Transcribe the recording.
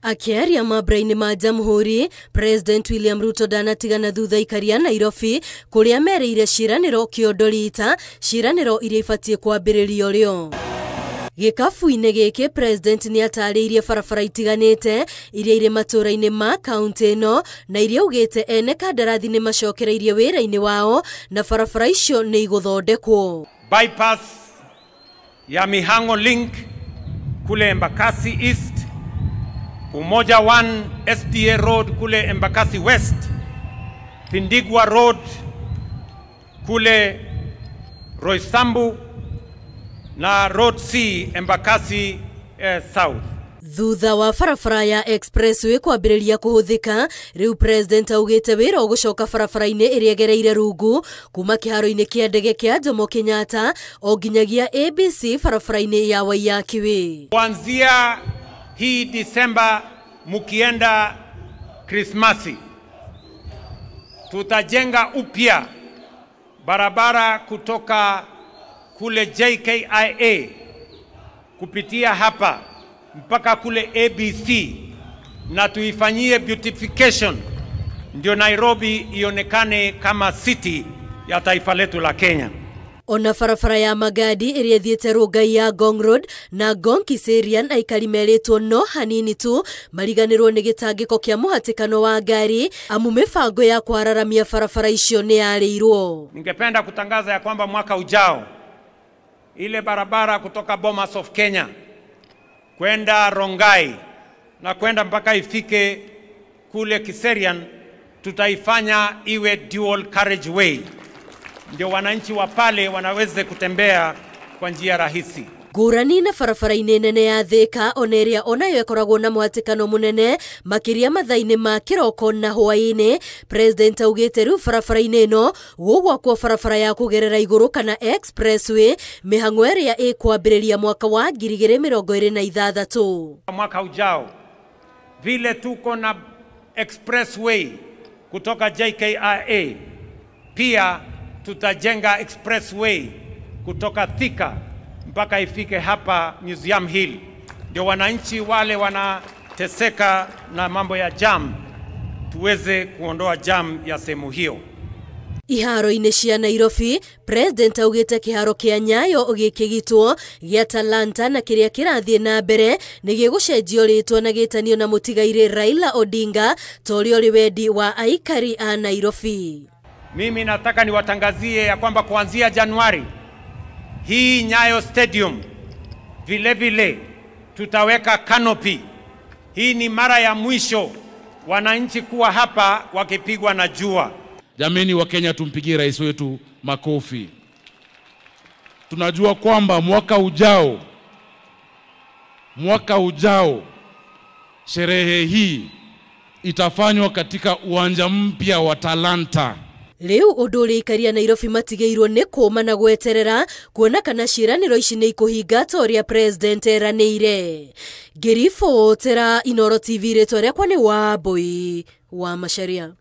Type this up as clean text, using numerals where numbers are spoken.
Akiaria mabraini ma jamhuri, President William Ruto ndanatigana thutha ikaria Nairobi kuria mereire ciraniro kiondorita ciraniro iria ifatie kwambiririo ryo. Gikafu-ine giki President ni atariirie barabara itiganite iria ire matura-ini ma kaunti ino na iria ugite ene kandarathi ni macokereirie wira-ini wao na barabara icio ni iguthondekwo. Bypass ya Mihango Link kule Embakasi East, Umoja 1 SDA Road kule Embakasi West, Tindigwa Road kule Roysambu na Road C Embakasi South. Thutha wa barabara ya expressway kwambiriria kuhuthika, riu President augite wira ugucoka barabara-ini iria gereire rungu kuma kiharo-ini kia ndege kia Jomo Kenyatta o nginyagia ABC barabara-ini ya Waiyakiwe. Kuanzia hii Disemba mukienda Krismasi, tutajenga upya barabara kutoka kule JKIA kupitia hapa mpaka kule ABC na tuifanyie beautification, ndio Nairobi ionekane kama city ya taifa letu la Kenya. Ona barabara ya magadi iria thiete Rongai ya Ngong Road na Ngong Kiserian aikari meritwo no hanini tu mariganirwo ni gitangiko kia muhatikano wa ngari amu mibango ya kwararamia barabara icio ni yareirwo. Ningependa kutangaza ya kwamba mwaka ujao ile barabara kutoka Bomas of Kenya kwenda Rongai na kwenda mpaka ifike kule Kiserian tutaifanya iwe dual carriageway, ndio wananchi wa pale wanaweze kutembea kwa njia rahisi. Ngurani na barabara-ini nene ya Thika oneria onayo ikoragwo na muhatikano munene makiria mathaa-ini ma kiroko na hwaini. President augite riu barabara-ini ino gugwakwo barabara ya kugerera iguru kana expressway mihango iria ikwambiriria mwaka wa 2026. Mwaka ujao vile tuko na expressway kutoka JKIA, pia tutajenga expressway kutoka Thika mpaka ifike hapa Museum Hill, ndio wananchi wale wanateseka na mambo ya jam tuweze kuondoa jam ya sehemu hiyo. Iharo-ini cia Nairobi, President augite kiharo kia Nyayo gikigitwo gia Talanta na kiria kirathie na mbere ni gigucenjio ritwa na gitanio na mutigaire Raila Odinga torio riwendi wa aikari a Nairobi. Mimi nataka niwatangazie ya kwamba kuanzia Januari hii Nyayo Stadium vile vile tutaweka canopy. Hii ni mara ya mwisho wananchi kuwa hapa wakipigwa na jua. Jameni wa Kenya, tumpigie rais wetu makofi. Tunajua kwamba mwaka ujao sherehe hii itafanywa katika uwanja mpya wa Talanta. Riu uduri ikaria Nairobi matigeirwo ni kuma na gweterera kuona kana ciraniro ici ni ikuhinga toria President eranire. Ngiribotera Inooro TV ritwa riakwa ni Wambui wa Macharia.